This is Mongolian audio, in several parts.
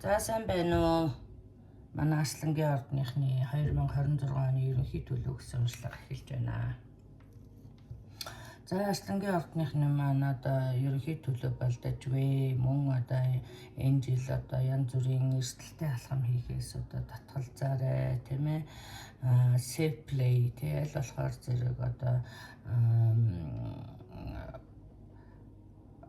За сайн байна уу? Манай Аслангийн ордныхны 2026 оны ерөнхий төлөв гэсэн уншлага эхэлж байна. За Аслангийн ордныхны маань одоо ерөнхий төлөв болдож вэ? Мөн одоо энэ жил одоо янз бүрийн эрсдэлтэй алхам хийхээс одоо татгалзаарай, тийм ээ? Safe play тэгэл болохоор зэрэг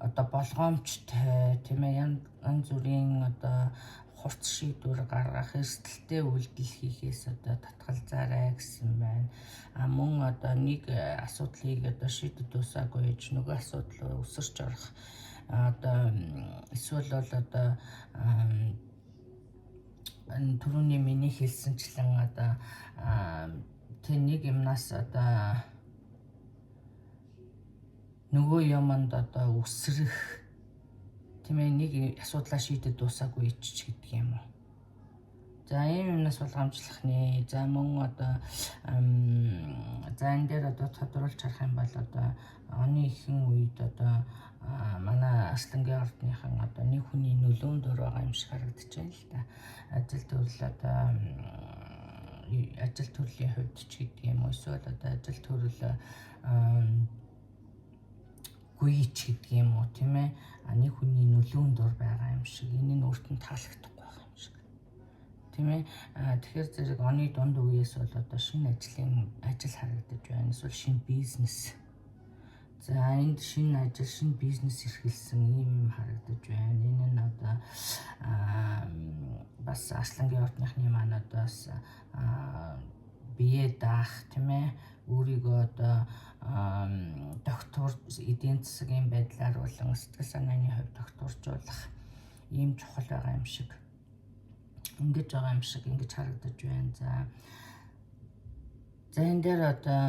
одоо болгоомжтой тийм ээ янз бүрийн одоо хурц шийдвэр гаргах эрсдэлтэй үйлдэл хийхээс одоо татгалзаарай гэсэн байна. Мөн одоо нэг асуудлыг одоо шийдэж дуусаагүй ээж нөгөө асуудал руу өсөрч орох одоо эсвэл бол одоо түрүүний миний хэлсэнчлэн одоо тэг нэг юмнаас одоо нөгөө юмд одоо өсрөх тийм ээ нэг асуудлаа шийдэж дуусаагүй ич гэдэг юм уу. За ийм юмнаас болгоомжлох нэ. За мөн одоо за энэ дээр одоо тодруулж харах юм бол одоо оны ихэнх үед одоо манай Аслангийн ордныхан одоо нэг хүний нөлөөнд дөр байгаа юм шиг харагдаж байна л да. Ажил төрлийн хувьд ч гэдэг юм уу эсвэл одоо ажил төрөл гүйч гэдэг юм уу тийм ээ нэг хүний нөлөөнд дөр байгаа юм шиг энэ нь өөртөө таалагдахгүй байгаа юм шиг тийм ээ тэгэхээр зэрэг оны дунд үеэс бол одоо шинэ ажил харагдаж байна эсвэл шинэ бизнес за энд шинэ ажил шинэ бизнес эрхэлсэн юм харагдаж байна энэ нь одоо бас Аслангийн ордныхны маань одоо бас бие даах тийм ээ өөрийгөө одоо доктор эдийн засгийн байдлаар болон сэтгэл санааны хувьд докторжуулах ийм чухал байгаа юм шиг ингэж байгаа юм шиг ингэж харагдаж байна. За энэ дээр одоо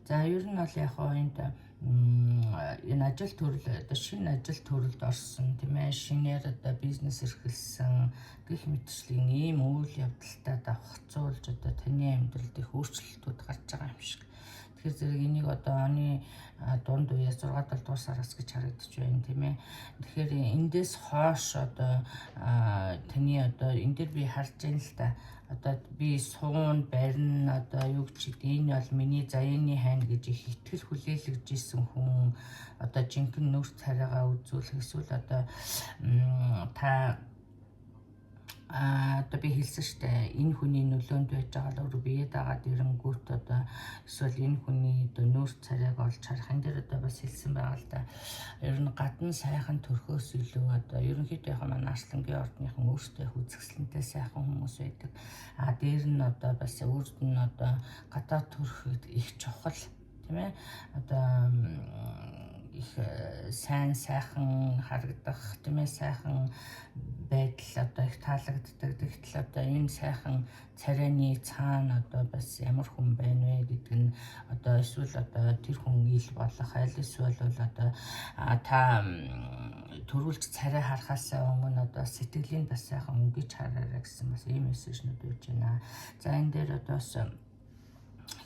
за ер нь бол яг энэ ажил төрөл одоо шинэ ажил төрөлд орсон тийм ээ шинээр одоо бизнес эрхэлсэн гэх мэтчлийн ийм үйл явдалтай давхцуулж одоо таны амьдралд их өөрчлөлтүүд гарч байгаа юм шиг. Тэгэхээр зэрэг энийг одоо оны дунд үеэс 6-7 дугаар сараас гэж харагдаж байна тийм ээ. Тэгэхээр эндээс хойш одоо таны одоо энэ дээр би харж байна л да. Одоо би суун барин одоо юу гэж энэ бол миний заяаны хайн гэж их итгэл хүлээлгэж исэн хүн одоо жинхэнэ нүүр царайгаа үзүүлэх эсвэл одоо та одоо би хэлсэн штэ энэ хүний нөлөөнд байж байгаа л өөрөө бие дагаад ирэнгүүт одоо эсвэл энэ хүний одоо нүүр царайг олж харах энэ дээр одоо бас хэлсэн байгаа л да. Ер нь гадна сайхан төрхөөс илүү одоо ерөнхийдөө яг манай Аслангийн ордныхан өөртөө үзэсгэлэнтэй сайхан хүмүүс байдаг. Дээр нь одоо бас өөрт нь одоо гадаад төрх их чухал тийм ээ одоо их сайхан харагдах тийм ээ сайхан байдал одоо их таалагддаг. Тэгтэл одоо энэ сайхан царайны цаана одоо бас ямар хүн байна вэ гэдэг нь одоо эсвэл одоо тэр хүн ил болох аль эсвэл бол одоо та төрүүлж царай харахаас өмнө одоо сэтгэлийн бас сайхан өнгөж хараарай гэсэн бас ийм мессежнүүд өгч байна. За энэ дээр одоо бас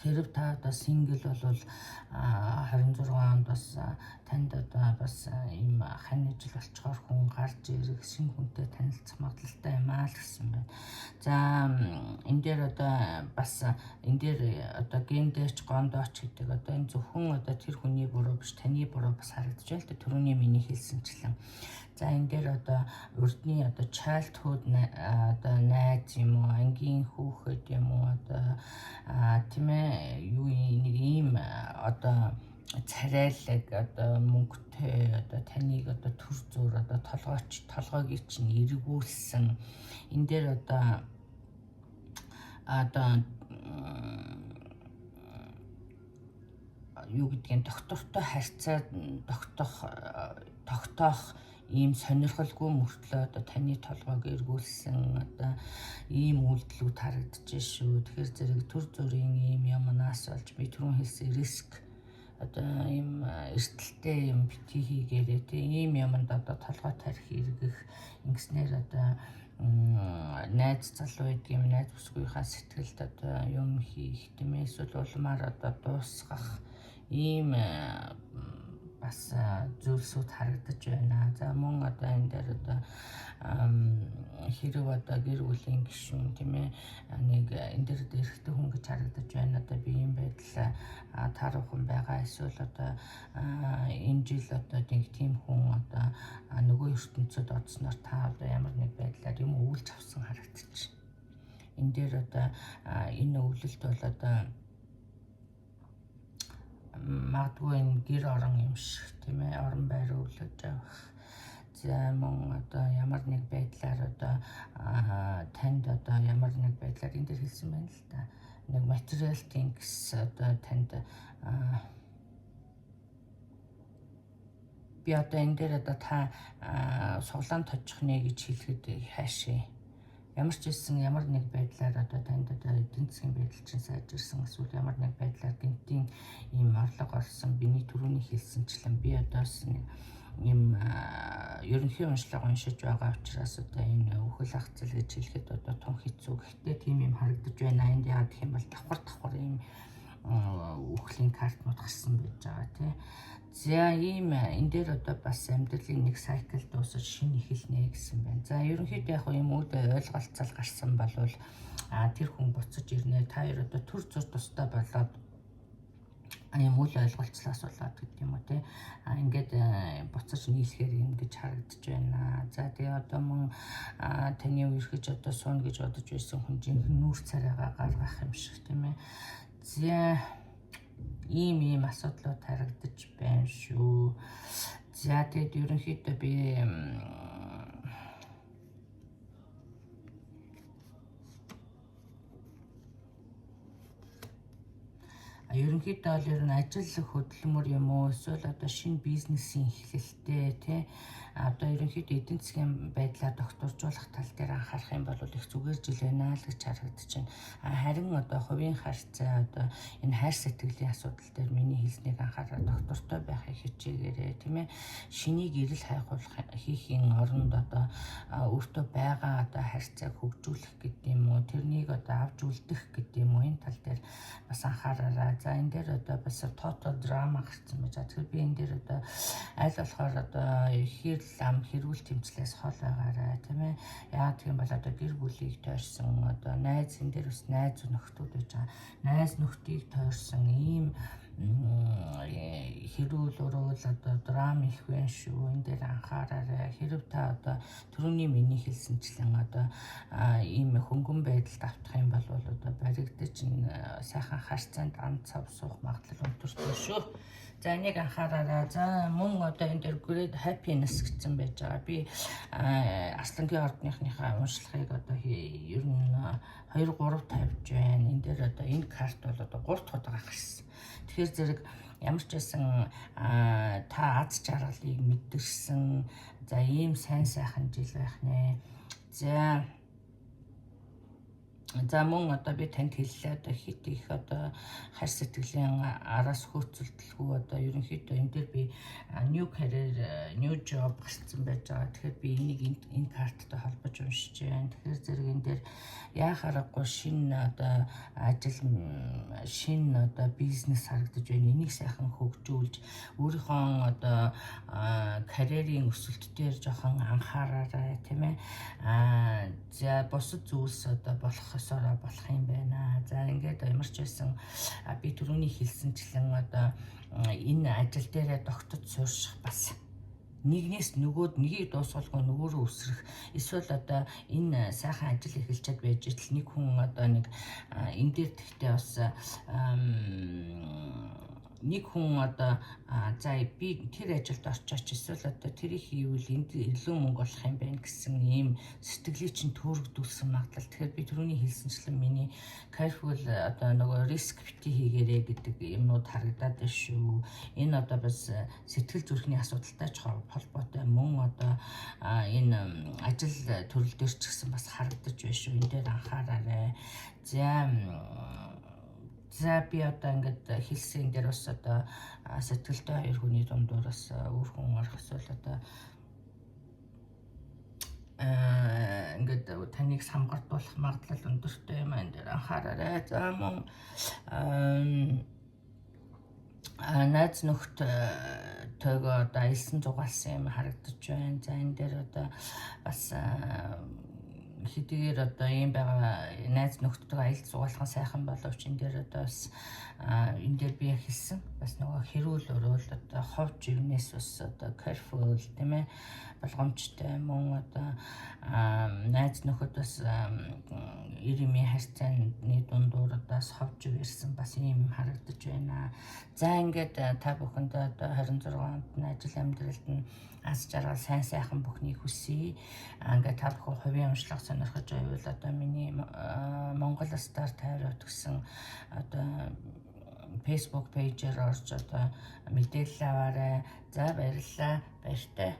хэрэг та одоо сингл бол 26 онд бас танд одоо бас ийм хань ижил болцохоор хүн гарч ирэх шинэ хүнтэй танилцах магадлалтай юм аа л гэсэн байна. За энэ дээр одоо бас энэ дээр одоо гендерч гондооч гэдэг одоо энэ зөвхөн одоо тэр хүний буруу биш таны буруу бас харагдаж байна л да түрүүний миний хэлсэнчлэн. За энэ дээр одоо урдны одоо childhood одоо найз юм уу ангийн хүүхэд юм уу одоо тийм ээ юу нэг ийм одоо царайлаг одоо мөнгөтэй одоо таныг одоо төр зур одоо толгойг чинь эргүүлсэн энэ дээр одоо юу гэдгийг доктортой харьцаа тогтоох ийм сонирхолгүй мөртлөө одоо таны толгойг эргүүлсэн одоо ийм үйлдэлүүд харагдаж шүү. Тэгэхээр зэрэг төр зүрийн ийм юмнаас болж би түрүүн хэлсэн риск одоо ийм эрсдэлтэй юм битгий хийгээрээ тийм ийм юмд одоо толгой тарих эргэх ингэснээр одоо найз залуу гэдэг юм найз бүсгүйхаа сэтгэлд одоо юм хийх тийм ээ эсвэл улмаар одоо дуусгах ийм бас зүйлсүүд харагдаж байна. За мөн одоо энэ дээр одоо хэрэг одоо гэр бүлийн гишүүн тийм ээ нэг энэ дээр эрэгтэй хүн гэж харагдаж байна. Одоо би ийм байдал тааруухан байгаа. Эсвэл одоо энэ жил одоо нэг тийм хүн одоо нөгөө ертөнцид одсноор та одоо ямар нэг байдлаар юм өвлж авсан харагдаж байна. Энэ дээр одоо энэ өвлөлт бол одоо магадгүй энэ гэр орон юм шиг тийм ээ орон байр өвлөж авах. За мөн одоо ямар нэг байдлаар одоо танд одоо ямар нэг байдлаар энэ дээр хэлсэн байна л да. Нэг material things одоо танд би одоо энэ дээр одоо та суглаан точих нэ гэж хэлэхэд хаашаа. Ямар ч хэлсэн ямар нэг байдлаар одоо танд одоо эдийн засгийн байдал чинь сайжирсан эсвэл ямар нэг байдлаар гинтийн ийм орлого олсон биний түрүүний хэлсэнчлэн би одоос нэг ийм ерөнхий уншлага уншиж байгаа учраас одоо энэ үхэл ахцэл гэж хэлэхэд одоо том хэцүү. Гэхдээ тийм юм харагдаж байна. Энд яагаад гэх юм бол давхар ийм үхлийн картнууд гарсан байж байгаа тий. За ийм энэ дээр одоо бас амьдралын нэг сайкл дуусаж шинэ эхэлнэ гэсэн байна. За ерөнхийдөө яг юм үл ойлголцол гарсан болвол тэр хүн буцаж ирнэ. Та хоёр одоо төр зур тустай болоод юм үл ойлголцлоос болоод гэдэг юм уу те. Ингээд буцаж нийлэхээр ингэж харагдаж байна. За тэгээ одоо мөн таны үерхэж одоо суун гэж бодож байсан хүн жинхэнэ нүүр царайгаа гаргах юм шиг тийм ээ. За ийм асуудлууд харагдаж байна шүү. За тэгээд ерөнхийдөө би ерөнхийдөө бол ер нь ажил хөдөлмөр юм уу эсвэл одоо шинэ бизнесийн эхлэлтэй тий одоо ерөнхийдөө эдийн засгийн байдлаа докторжуулах тал дээр анхаарах юм бол их зүгээр жил байна л гэж харагдаж байна. Харин одоо хувийн харьцаа одоо энэ хайр сэтгэлийн асуудал дээр миний хэлснийг анхаараад доктортой байхыг хичээгээрэй тийм ээ. Шинийг эрэл хайхуулах хийхийн оронд одоо өөртөө байгаа одоо харьцааг хөгжүүлэх гэдэг юм уу тэрнийг одоо авч үлдэх гэдэг юм уу энэ тал дээр бас анхаараарай. За энэ дээр одоо бас total drama гарсан байж байгаа. Тэгэхээр би энэ дээр одоо аль болохоор одоо ам хэрүүл тэмцлээс хол байгаарай тийм ээ. Яагаад гэх юм бол одоо гэр бүлийг тойрсон одоо найз энэ дээр бас найз нөхдүүд байж байгаа. Найз нөхдийг тойрсон ийм хэрүүл өрөөл одоо драм их байна шүү. Энэ дээр анхаараарай. Хэрв та одоо түрүүний миний хэлсэнчлэн одоо ийм хөнгөн байдалд автах юм бол одоо баригдаж сайхан харьцаанд ан цав суух магадлал өндөртэй шүү. За энийг анхаараарай. За мөн одоо энэ дээр great happiness гэсэн байж байгаа. Би Аслангийн ордныхныхаа уншлагыг одоо ер нь 2-3 тавьж байна. Энэ дээр одоо энэ карт бол одоо 3 дахь удаа гарсан. Тэгэхээр зэрэг ямар ч байсан та аз жаргалыг мэдэрсэн. За ийм сайн сайхан жил байх нэ. За мөн одоо би танд хэллээ одоо хит их одоо хайр сэтгэлийн араас хөөцөлдөлгүй одоо ерөнхийдөө энэ дээр би new career, new job гарсан байж байгаа. Тэгэхээр би энийг энэ карттай холбож уншиж байна. Тэгэхээр зэрэг энэ дээр яах аргагүй шинэ одоо ажил шинэ одоо бизнес харагдаж байна. Энийг сайхан хөгжүүлж өөрийнхөө одоо карьерийн өсөлт дээр жоохон анхаараарай тийм ээ. За бусад зүйлс одоо болох юм байна. За ингээд ямар ч байсан би түрүүний хэлсэнчлэн одоо энэ ажил дээрээ тогтож суурших бас нэгнээс нөгөөд нэгийг дуусгалгүй нөгөөрөө өсрөх эсвэл одоо энэ сайхан ажил эхэлчихэд байж итл нэг хүн одоо нэг энэ дээр тэгтээ бас нэг хүн одоо за би тэр ажилд орчооч эсвэл одоо тэрийг хийвэл энд илүү мөнгө олох юм байна гэсэн ийм сэтгэлийг чинь төөрөгдүүлсэн магадлал. Тэгэхээр би түрүүний хэлсэнчлэн миний careful одоо нөгөө риск бити хийгээрэй гэдэг юмнууд харагдаад байна шүү. Энэ одоо бас сэтгэл зүрхний асуудалтай ч холбоотой мөн одоо энэ ажил төрөл дээр ч гэсэн бас харагдаж байна шүү. Энэ дээр анхаараарай. За би одоо ингээд хэлсэн дээр бас одоо сэтгэлтэй хоёр хүний дундуур бас өөр хүн орох эсвэл одоо ингээд таныг самгартуулах магадлал өндөртэй юм энэ дээр анхаараарай. За мөн найз нөхдөйгөө одоо аялсан зугаалсан юм харагдаж байна. За энэ дээр одоо бас хэдийгээр одоо ийм байгаа найз нөхдөйгөө аялал зугаалах нь сайхан боловч энэ дээр одоо бас энэ дээр би хэлсэн бас нөгөө хэрүүл өрөөл одоо ховж ивнээс бас одоо careful тийм ээ болгоомжтой мөн одоо найз нөхөд бас ирэмийн харьцааны дундуур одоо ховж ирсэн бас ийм харагдаж байна. За ингээд та бүхэндээ одоо 26 онд нь ажил амьдралд нь аз жаргал сайн сайхан бүхнийг хүсье. Ингээд та бүхэн хувийн уншлага сонирхож байвал одоо миний Монгол Стар тайрууд гэсэн одоо Facebook пэйжээр орж одоо мэдээлэл аваарай. За баярлалаа. Баяртай.